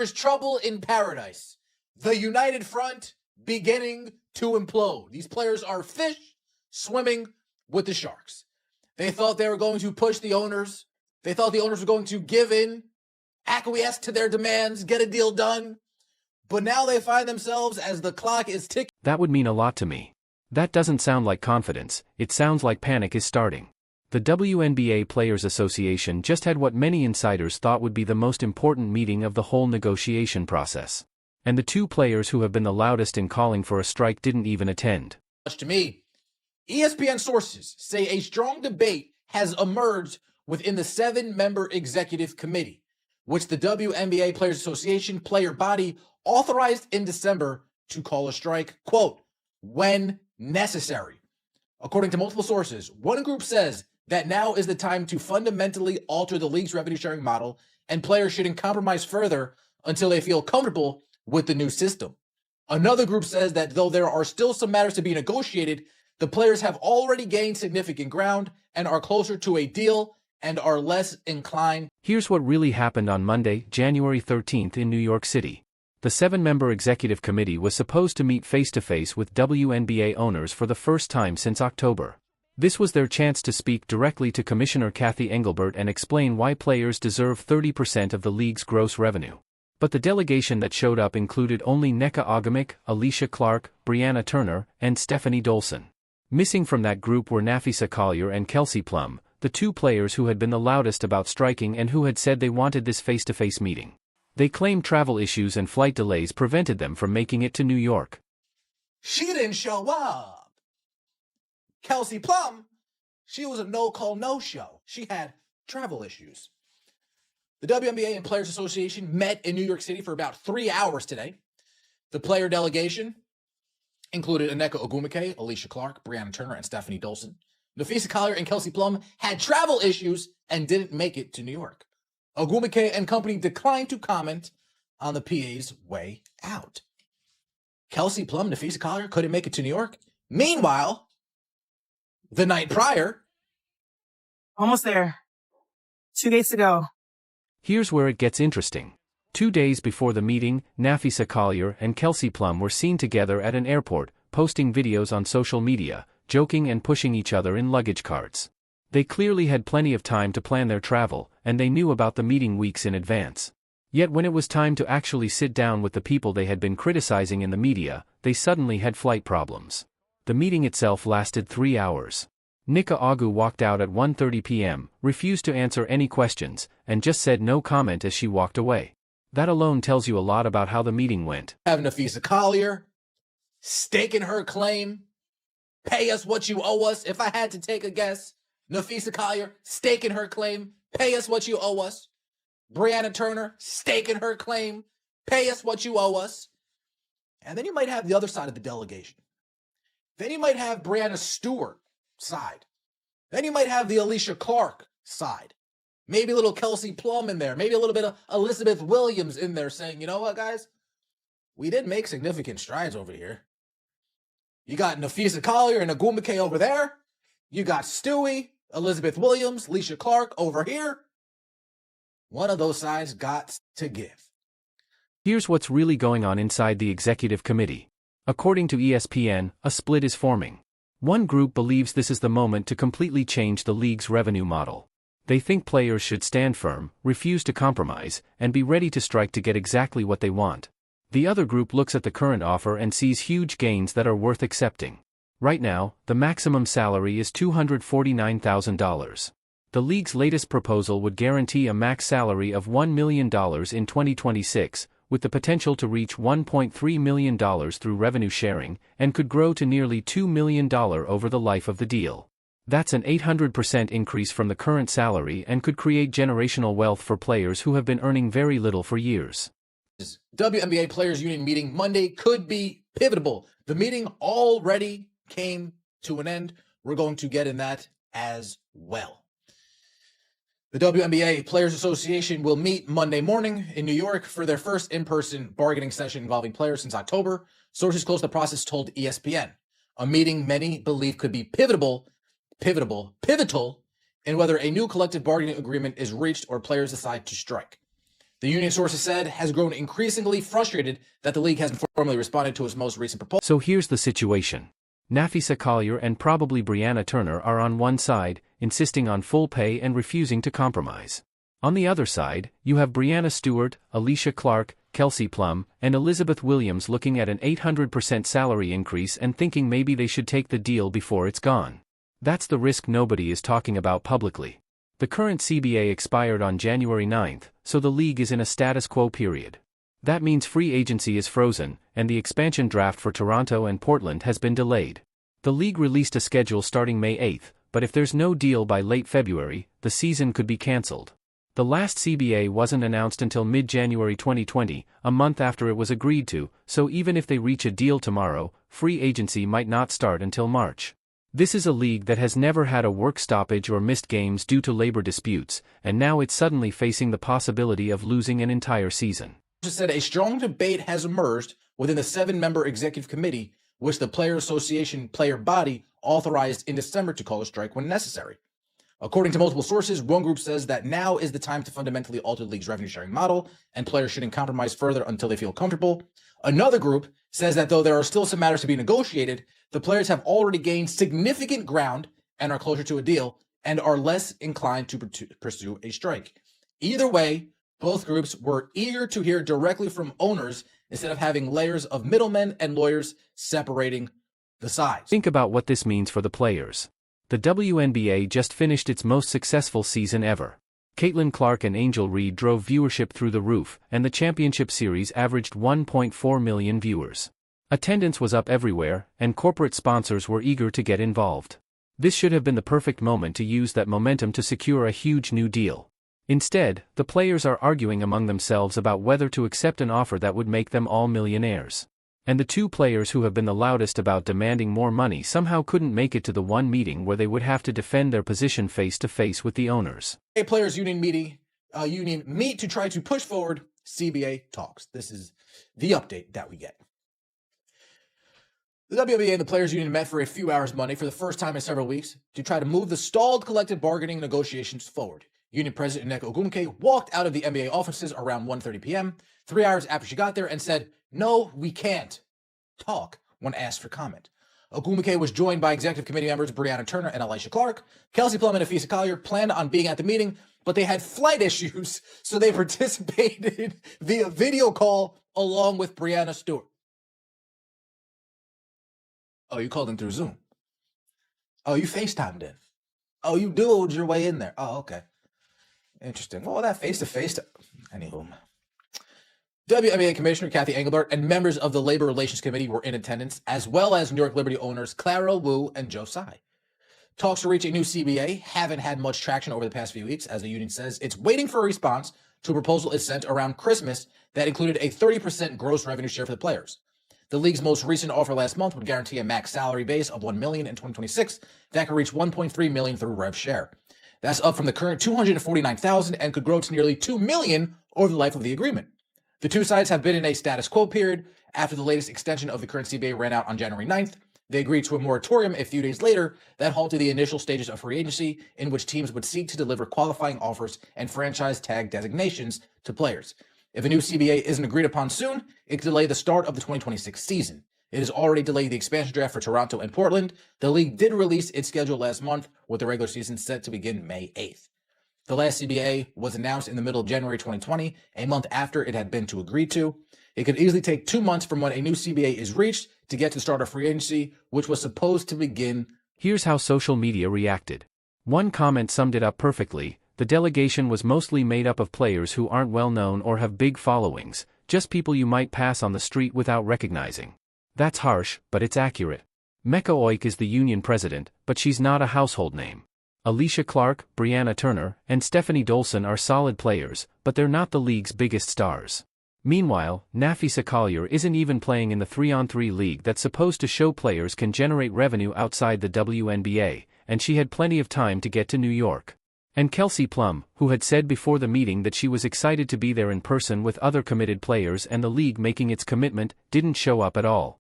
There's trouble in paradise. The United Front beginning to implode. These players are fish swimming with the sharks. They thought they were going to push the owners. They thought the owners were going to give in, acquiesce to their demands, get a deal done. But now they find themselves as the clock is ticking. That would mean a lot to me. That doesn't sound like confidence, it sounds like panic is starting. The WNBA Players Association just had what many insiders thought would be the most important meeting of the whole negotiation process. And the two players who have been the loudest in calling for a strike didn't even attend. To me, ESPN sources say a strong debate has emerged within the 7-member executive committee, which the WNBA Players Association player body authorized in December to call a strike, quote, when necessary. According to multiple sources, one group says that now is the time to fundamentally alter the league's revenue sharing model, and players shouldn't compromise further until they feel comfortable with the new system. Another group says that though there are still some matters to be negotiated, the players have already gained significant ground and are closer to a deal and are less inclined. Here's what really happened on Monday, January 13th in New York City. The 7-member executive committee was supposed to meet face-to-face with WNBA owners for the first time since October. This was their chance to speak directly to Commissioner Kathy Engelbert and explain why players deserve 30% of the league's gross revenue. But the delegation that showed up included only Nneka Ogwumike, Alicia Clark, Brianna Turner, and Stephanie Dolson. Missing from that group were Napheesa Collier and Kelsey Plum, the two players who had been the loudest about striking and who had said they wanted this face-to-face meeting. They claimed travel issues and flight delays prevented them from making it to New York. She didn't show up. Kelsey Plum, she was a no-call, no-show. She had travel issues. The WNBA and Players Association met in New York City for about 3 hours today. The player delegation included Nneka Ogwumike, Alicia Clark, Brianna Turner, and Stephanie Dolson. Napheesa Collier and Kelsey Plum had travel issues and didn't make it to New York. Ogwumike and company declined to comment on the PA's way out. Kelsey Plum, Napheesa Collier couldn't make it to New York. Meanwhile, the night prior, almost there. 2 days to go. Here's where it gets interesting. 2 days before the meeting, Napheesa Collier and Kelsey Plum were seen together at an airport, posting videos on social media, joking and pushing each other in luggage carts. They clearly had plenty of time to plan their travel, and they knew about the meeting weeks in advance. Yet when it was time to actually sit down with the people they had been criticizing in the media, they suddenly had flight problems. The meeting itself lasted 3 hours. Nneka Ogwumike walked out at 1:30 p.m., refused to answer any questions, and just said no comment as she walked away. That alone tells you a lot about how the meeting went. Have Napheesa Collier staking her claim, pay us what you owe us. If I had to take a guess, Napheesa Collier staking her claim, pay us what you owe us. Brianna Turner staking her claim, pay us what you owe us. And then you might have the other side of the delegation. Then you might have Brianna Stewart side. Then you might have the Alicia Clark side. Maybe a little Kelsey Plum in there. Maybe a little bit of Elizabeth Williams in there saying, you know what, guys? We did make significant strides over here. You got Napheesa Collier and Ogwumike over there. You got Stewie, Elizabeth Williams, Alicia Clark over here. One of those sides got to give. Here's what's really going on inside the executive committee. According to ESPN, a split is forming. One group believes this is the moment to completely change the league's revenue model. They think players should stand firm, refuse to compromise, and be ready to strike to get exactly what they want. The other group looks at the current offer and sees huge gains that are worth accepting. Right now, the maximum salary is $249,000. The league's latest proposal would guarantee a max salary of $1 million in 2026, with the potential to reach $1.3 million through revenue sharing, and could grow to nearly $2 million over the life of the deal. That's an 800% increase from the current salary and could create generational wealth for players who have been earning very little for years. WNBA Players Union meeting Monday could be pivotal. The meeting already came to an end. We're going to get in that as well. The WNBA Players Association will meet Monday morning in New York for their first in-person bargaining session involving players since October. Sources close to the process told ESPN. A meeting many believe could be pivotal in whether a new collective bargaining agreement is reached or players decide to strike. The union sources said has grown increasingly frustrated that the league hasn't formally responded to its most recent proposal. So here's the situation. Nafisa Collier and probably Brianna Turner are on one side, insisting on full pay and refusing to compromise. On the other side, you have Brianna Stewart, Alicia Clark, Kelsey Plum, and Elizabeth Williams looking at an 800% salary increase and thinking maybe they should take the deal before it's gone. That's the risk nobody is talking about publicly. The current CBA expired on January 9th, so the league is in a status quo period. That means free agency is frozen, and the expansion draft for Toronto and Portland has been delayed. The league released a schedule starting May 8th, but if there's no deal by late February, the season could be cancelled. The last CBA wasn't announced until mid-January 2020, a month after it was agreed to, so even if they reach a deal tomorrow, free agency might not start until March. This is a league that has never had a work stoppage or missed games due to labor disputes, and now it's suddenly facing the possibility of losing an entire season. Said a strong debate has emerged within the 7-member executive committee, which the Player Association player body authorized in December to call a strike when necessary. According to multiple sources, one group says that now is the time to fundamentally alter the league's revenue sharing model, and players shouldn't compromise further until they feel comfortable. Another group says that though there are still some matters to be negotiated, the players have already gained significant ground and are closer to a deal and are less inclined to pursue a strike. Either way, both groups were eager to hear directly from owners instead of having layers of middlemen and lawyers separating the sides. Think about what this means for the players. The WNBA just finished its most successful season ever. Caitlin Clark and Angel Reed drove viewership through the roof, and the championship series averaged 1.4 million viewers. Attendance was up everywhere, and corporate sponsors were eager to get involved. This should have been the perfect moment to use that momentum to secure a huge new deal. Instead, the players are arguing among themselves about whether to accept an offer that would make them all millionaires. And the two players who have been the loudest about demanding more money somehow couldn't make it to the one meeting where they would have to defend their position face-to-face with the owners. Players union meet to try to push forward CBA talks. This is the update that we get. The WNBA and the Players Union met for a few hours Monday for the first time in several weeks to try to move the stalled collective bargaining negotiations forward. Union President Nneka Ogwumike walked out of the NBA offices around 1:30 p.m., 3 hours after she got there, and said, "No, we can't talk," when asked for comment. Ogwumike was joined by executive committee members Brianna Turner and Alicia Clark. Kelsey Plum and Nafisa Collier planned on being at the meeting, but they had flight issues, so they participated via video call along with Brianna Stewart. Oh, you called in through Zoom. Oh, you FaceTimed in. Oh, you dueled your way in there. Oh, okay. Interesting. Well, that face-to-face. Anywho. WNBA Commissioner Kathy Engelbart and members of the Labor Relations Committee were in attendance, as well as New York Liberty owners Clara Wu and Joe Tsai. Talks to reach a new CBA haven't had much traction over the past few weeks, as the union says it's waiting for a response to a proposal it sent around Christmas that included a 30% gross revenue share for the players. The league's most recent offer last month would guarantee a max salary base of $1 million in 2026 that could reach $1.3 million through rev share. That's up from the current $249,000 and could grow to nearly $2 million over the life of the agreement. The two sides have been in a status quo period. After the latest extension of the current CBA ran out on January 9th, they agreed to a moratorium a few days later that halted the initial stages of free agency, in which teams would seek to deliver qualifying offers and franchise tag designations to players. If a new CBA isn't agreed upon soon, it could delay the start of the 2026 season. It has already delayed the expansion draft for Toronto and Portland. The league did release its schedule last month, with the regular season set to begin May 8th. The last CBA was announced in the middle of January 2020, a month after it had been agreed to. It could easily take 2 months from when a new CBA is reached to get to start of free agency, which was supposed to begin. Here's how social media reacted. One comment summed it up perfectly. The delegation was mostly made up of players who aren't well known or have big followings, just people you might pass on the street without recognizing. That's harsh, but it's accurate. Mecca Oik is the union president, but she's not a household name. Alicia Clark, Brianna Turner, and Stephanie Dolson are solid players, but they're not the league's biggest stars. Meanwhile, Nafisa Collier isn't even playing in the 3-on-3 league that's supposed to show players can generate revenue outside the WNBA, and she had plenty of time to get to New York. And Kelsey Plum, who had said before the meeting that she was excited to be there in person with other committed players and the league making its commitment, didn't show up at all.